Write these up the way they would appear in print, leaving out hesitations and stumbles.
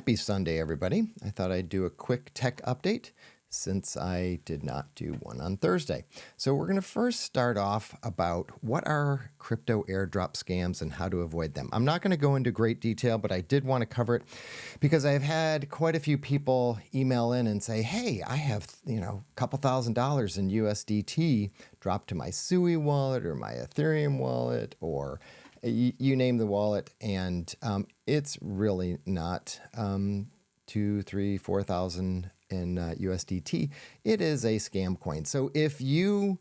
Happy Sunday, everybody. I thought I'd do a quick tech update since I did not do one on Thursday. So we're going to first start off about what are crypto airdrop scams and how to avoid them. I'm not going to go into great detail, but I did want to cover it because I've had quite a few people email in and say, hey, I have, a couple $1,000s in USDT dropped to my Sui wallet or my Ethereum wallet or you name the wallet, and it's really not 2, 3, 4,000 in USDT. It is a scam coin. So if you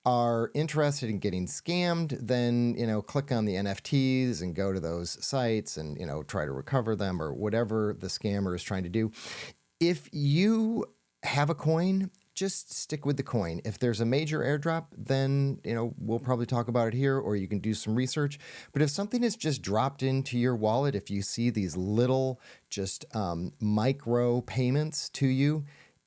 are interested in getting scammed, then click on the NFTs and go to those sites and try to recover them or whatever the scammer is trying to do. If you have a coin, just stick with the coin. If there's a major airdrop, then, we'll probably talk about it here, or you can do some research. But if something is just dropped into your wallet, if you see these little just micro payments to you,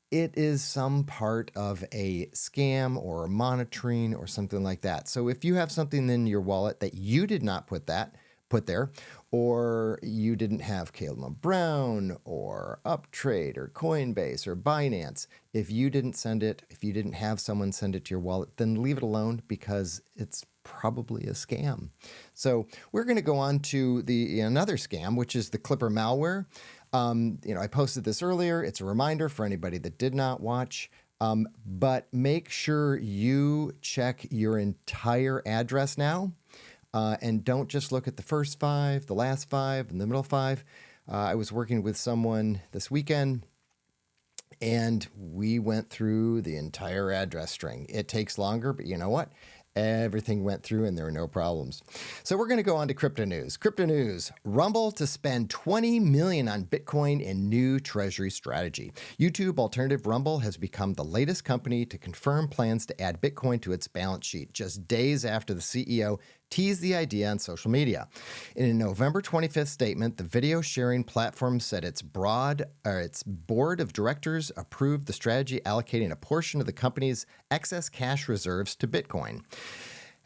it is some part of a scam or monitoring or something like that. So if you have something in your wallet that you did not put there, or you didn't have Caleb Brown or Uptrade or Coinbase or Binance, if you didn't send it, if you didn't have someone send it to your wallet, then leave it alone because it's probably a scam. So we're going to go on to another scam, which is the Clipper malware. I posted this earlier. It's a reminder for anybody that did not watch. But make sure you check your entire address now. And don't just look at the first 5, the last 5, and the middle 5. I was working with someone this weekend, and we went through the entire address string. It takes longer, but you know what? Everything went through and there were no problems. So we're going to go on to crypto news. Crypto news, Rumble to spend $20 million on Bitcoin in new treasury strategy. YouTube alternative Rumble has become the latest company to confirm plans to add Bitcoin to its balance sheet just days after the CEO teased the idea on social media. In a November 25th statement, the video sharing platform said its board of directors approved the strategy allocating a portion of the company's excess cash reserves to Bitcoin,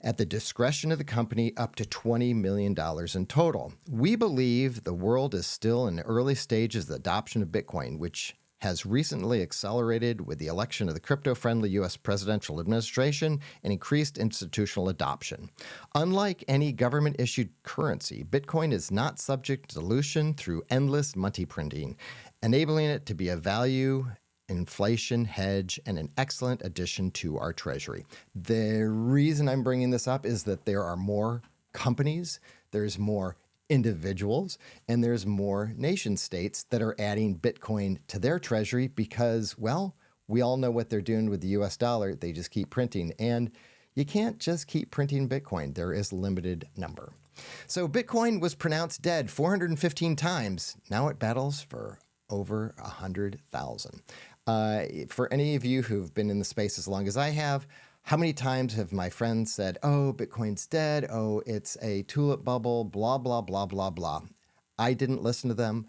at the discretion of the company up to $20 million in total. We believe the world is still in the early stages of the adoption of Bitcoin, which has recently accelerated with the election of the crypto-friendly U.S. presidential administration and increased institutional adoption. Unlike any government-issued currency, Bitcoin is not subject to dilution through endless money printing, enabling it to be a value inflation hedge and an excellent addition to our treasury. The reason I'm bringing this up is that there are more companies, there's more individuals, and there's more nation states that are adding Bitcoin to their treasury because, well, we all know what they're doing with the US dollar. They just keep printing, and you can't just keep printing Bitcoin. There is a limited number. So Bitcoin was pronounced dead 415 times. Now it battles for over 100,000. For any of you who've been in the space as long as I have, how many times have my friends said, oh, Bitcoin's dead, oh, it's a tulip bubble, blah, blah, blah, blah, blah. I didn't listen to them.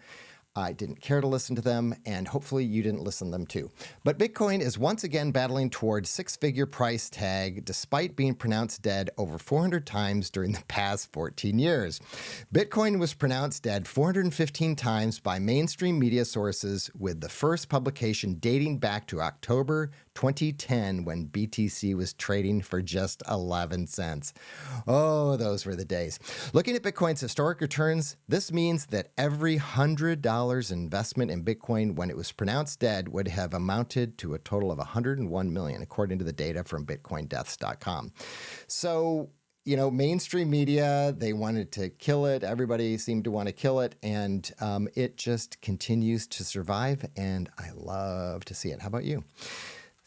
I didn't care to listen to them, and hopefully you didn't listen to them too. But Bitcoin is once again battling towards six-figure price tag despite being pronounced dead over 400 times during the past 14 years. Bitcoin was pronounced dead 415 times by mainstream media sources, with the first publication dating back to October 2010 when BTC was trading for just 11 cents. Oh, those were the days. Looking at Bitcoin's historic returns, this means that every $100 investment in Bitcoin when it was pronounced dead would have amounted to a total of $101 million, according to the data from bitcoindeaths.com. So, mainstream media, they wanted to kill it. Everybody seemed to want to kill it, and it just continues to survive, and I love to see it. How about you?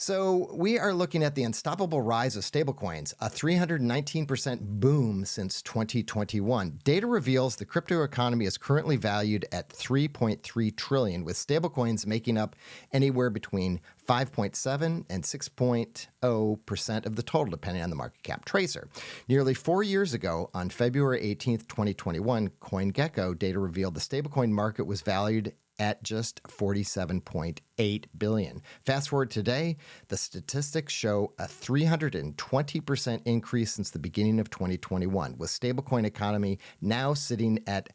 So we are looking at the unstoppable rise of stablecoins, a 319% boom since 2021. Data reveals the crypto economy is currently valued at $3.3 trillion, with stablecoins making up anywhere between 5.7 and 6.0% of the total, depending on the market cap tracer. Nearly 4 years ago, on February 18th, 2021, CoinGecko data revealed the stablecoin market was valued at just $47.8 billion. Fast forward today, the statistics show a 320% increase since the beginning of 2021, with stablecoin economy now sitting at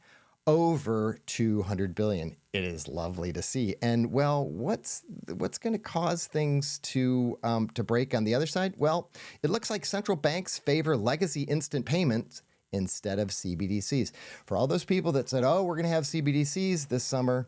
over 200 billion. It is lovely to see. And well, what's going to cause things to break on the other side? Well, it looks like central banks favor legacy instant payments instead of CBDCs. For all those people that said, oh, we're going to have CBDCs this summer,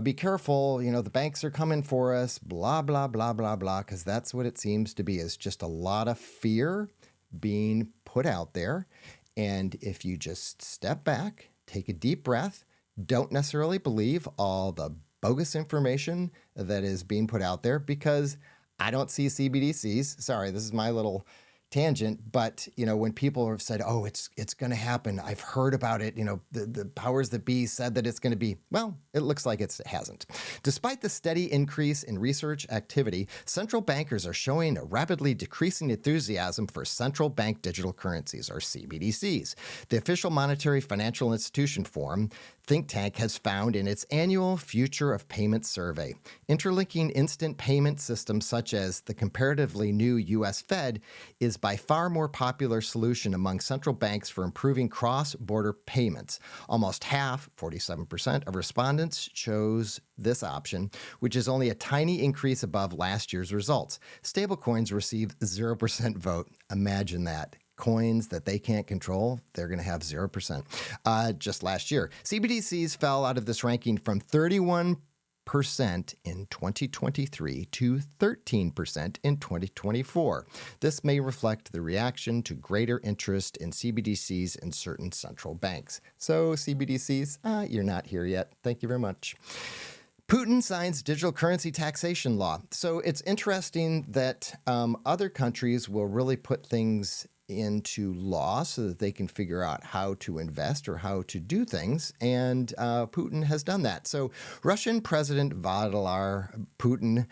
be careful, the banks are coming for us, blah, blah, blah, blah, blah, because that's what it seems to be, is just a lot of fear being put out there. And if you just step back, take a deep breath, don't necessarily believe all the bogus information that is being put out there, because I don't see CBDCs. Sorry, this is my little tangent, but when people have said, oh, it's going to happen, I've heard about it, the powers that be said that it's going to be, well, it looks like it hasn't. Despite the steady increase in research activity, central bankers are showing a rapidly decreasing enthusiasm for central bank digital currencies, or CBDCs. The official Monetary Financial Institution Forum think tank has found in its annual Future of Payments survey. Interlinking instant payment systems such as the comparatively new U.S. Fed is by far more popular solution among central banks for improving cross-border payments. Almost half, 47%, of respondents chose this option, which is only a tiny increase above last year's results. Stablecoins received 0% vote. Imagine that. Coins that they can't control, they're going to have 0% just last year. CBDCs fell out of this ranking from 31% in 2023 to 13% in 2024. This may reflect the reaction to greater interest in CBDCs in certain central banks. So CBDCs, you're not here yet. Thank you very much. Putin signs digital currency taxation law. So it's interesting that other countries will really put things into law so that they can figure out how to invest or how to do things. And Putin has done that. So Russian President Vladimir Putin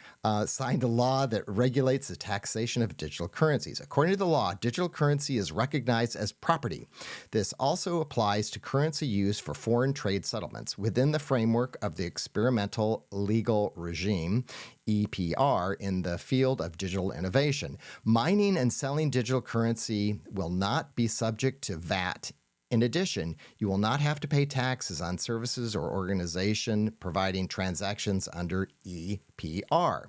signed a law that regulates the taxation of digital currencies. According to the law, digital currency is recognized as property. This also applies to currency used for foreign trade settlements within the framework of the experimental legal regime, EPR, in the field of digital innovation. Mining and selling digital currency will not be subject to VAT. In addition, you will not have to pay taxes on services or organization providing transactions under EPR.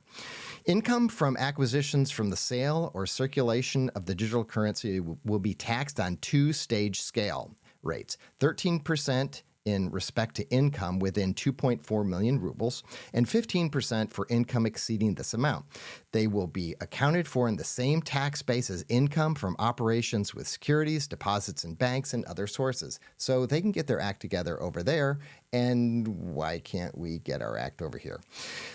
Income from acquisitions from the sale or circulation of the digital currency will be taxed on two-stage scale rates, 13% in respect to income within 2.4 million rubles, and 15% for income exceeding this amount. They will be accounted for in the same tax base as income from operations with securities, deposits in banks, and other sources. So they can get their act together over there, and why can't we get our act over here?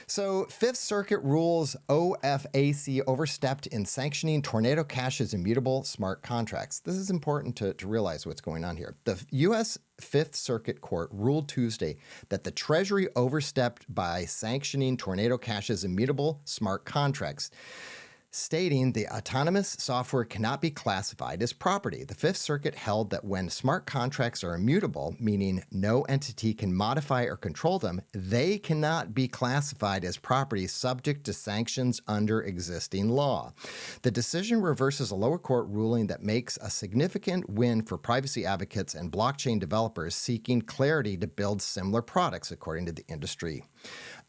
So Fifth Circuit rules OFAC overstepped in sanctioning Tornado Cash's immutable smart contracts. This is important to realize what's going on here. The U.S. Fifth Circuit Court ruled Tuesday that the Treasury overstepped by sanctioning Tornado Cash's immutable smart contracts, stating the autonomous software cannot be classified as property. The Fifth Circuit held that when smart contracts are immutable, meaning no entity can modify or control them, they cannot be classified as property subject to sanctions under existing law. The decision reverses a lower court ruling that makes a significant win for privacy advocates and blockchain developers seeking clarity to build similar products, according to the industry.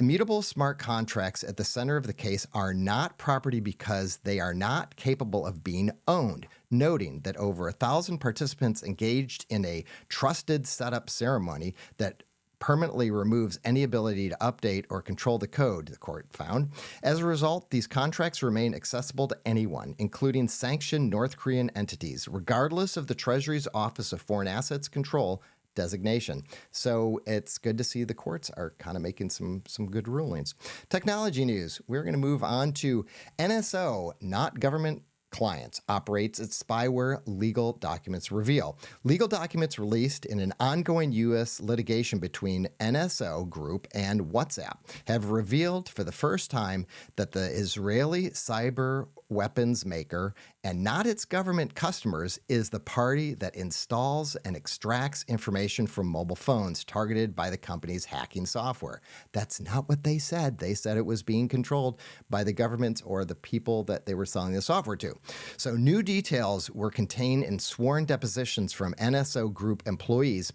Immutable smart contracts at the center of the case are not property because they are not capable of being owned, noting that over 1,000 participants engaged in a trusted setup ceremony that permanently removes any ability to update or control the code, the court found. As a result, these contracts remain accessible to anyone, including sanctioned North Korean entities, regardless of the Treasury's Office of Foreign Assets Control designation. So it's good to see the courts are kind of making some good rulings. Technology news. We're going to move on to NSO, not government clients, operates its spyware, legal documents reveal. Legal documents released in an ongoing U.S. litigation between NSO Group and WhatsApp have revealed for the first time that the Israeli cyber weapons maker, and not its government customers, is the party that installs and extracts information from mobile phones targeted by the company's hacking software. That's not what they said. They said it was being controlled by the government or the people that they were selling the software to. So new details were contained in sworn depositions from NSO Group employees,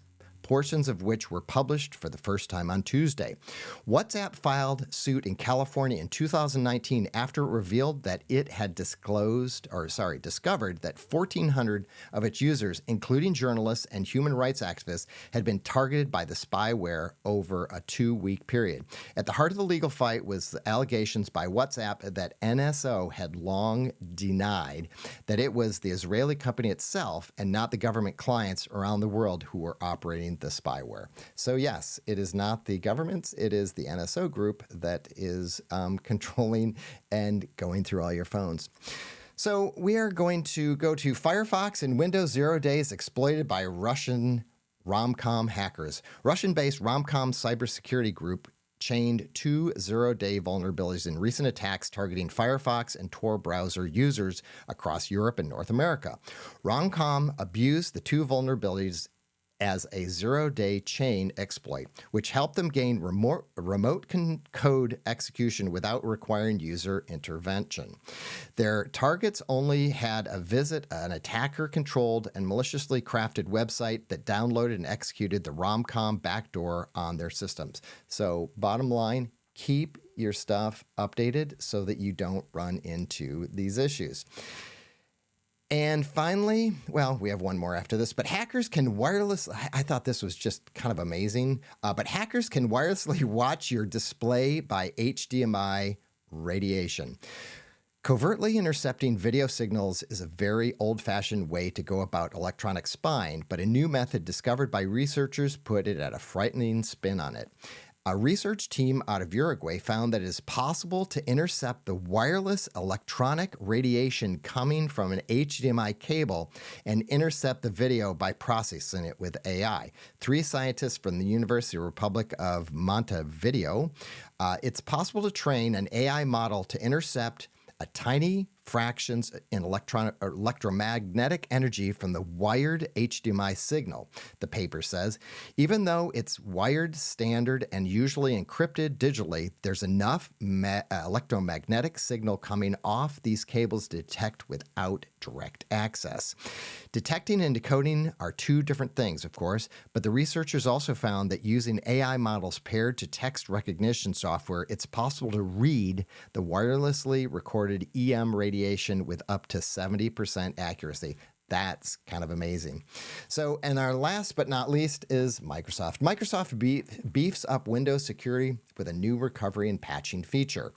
portions of which were published for the first time on Tuesday. WhatsApp filed suit in California in 2019 after it revealed that it had discovered that 1,400 of its users, including journalists and human rights activists, had been targeted by the spyware over a 2-week period. At the heart of the legal fight was the allegations by WhatsApp that NSO had long denied that it was the Israeli company itself and not the government clients around the world who were operating the spyware. So yes, it is not the governments, it is the NSO group that is controlling and going through all your phones. So we are going to go to Firefox and Windows 0 days exploited by Russian Romcom hackers. Russian-based Romcom cybersecurity group chained 2 zero-day vulnerabilities in recent attacks targeting Firefox and Tor browser users across Europe and North America. Romcom abused the 2 vulnerabilities as a zero-day chain exploit, which helped them gain remote code execution without requiring user intervention. Their targets only had to visit an attacker-controlled and maliciously crafted website that downloaded and executed the Romcom backdoor on their systems. So bottom line, keep your stuff updated so that you don't run into these issues. And finally, well, we have one more after this, but hackers can I thought this was just kind of amazing, but hackers can wirelessly watch your display by HDMI radiation. Covertly intercepting video signals is a very old-fashioned way to go about electronic spying, but a new method discovered by researchers put it at a frightening spin on it. A research team out of Uruguay found that it is possible to intercept the wireless electronic radiation coming from an HDMI cable and intercept the video by processing it with AI. 3 scientists from the University Republic of Montevideo. It's possible to train an AI model to intercept a tiny fractions in electromagnetic energy from the wired HDMI signal, the paper says. Even though it's wired, standard, and usually encrypted digitally, there's enough electromagnetic signal coming off these cables to detect without direct access. Detecting and decoding are 2 different things, of course, but the researchers also found that using AI models paired to text recognition software, it's possible to read the wirelessly recorded EM radiation with up to 70% accuracy. That's kind of amazing. So, and our last but not least is Microsoft. Microsoft beefs up Windows security with a new recovery and patching feature.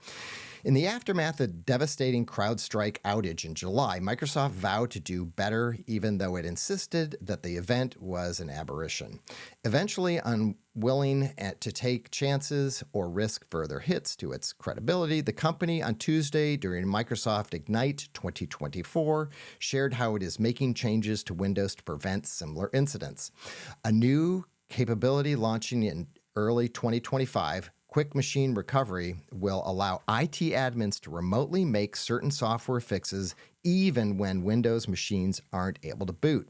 In the aftermath of the devastating CrowdStrike outage in July, Microsoft vowed to do better, even though it insisted that the event was an aberration. Eventually, unwilling to take chances or risk further hits to its credibility, the company on Tuesday during Microsoft Ignite 2024 shared how it is making changes to Windows to prevent similar incidents. A new capability launching in early 2025, Quick Machine Recovery, will allow IT admins to remotely make certain software fixes even when Windows machines aren't able to boot.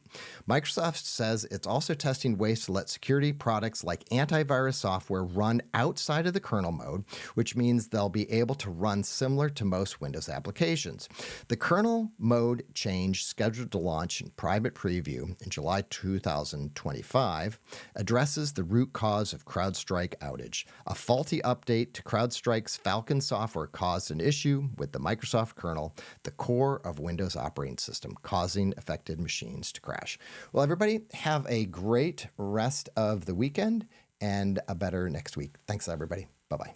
Microsoft says it's also testing ways to let security products like antivirus software run outside of the kernel mode, which means they'll be able to run similar to most Windows applications. The kernel mode change, scheduled to launch in private preview in July 2025, addresses the root cause of CrowdStrike outage. A faulty update to CrowdStrike's Falcon software caused an issue with the Microsoft kernel, the core of Windows operating system, causing affected machines to crash. Well, everybody, have a great rest of the weekend and a better next week. Thanks, everybody. Bye-bye.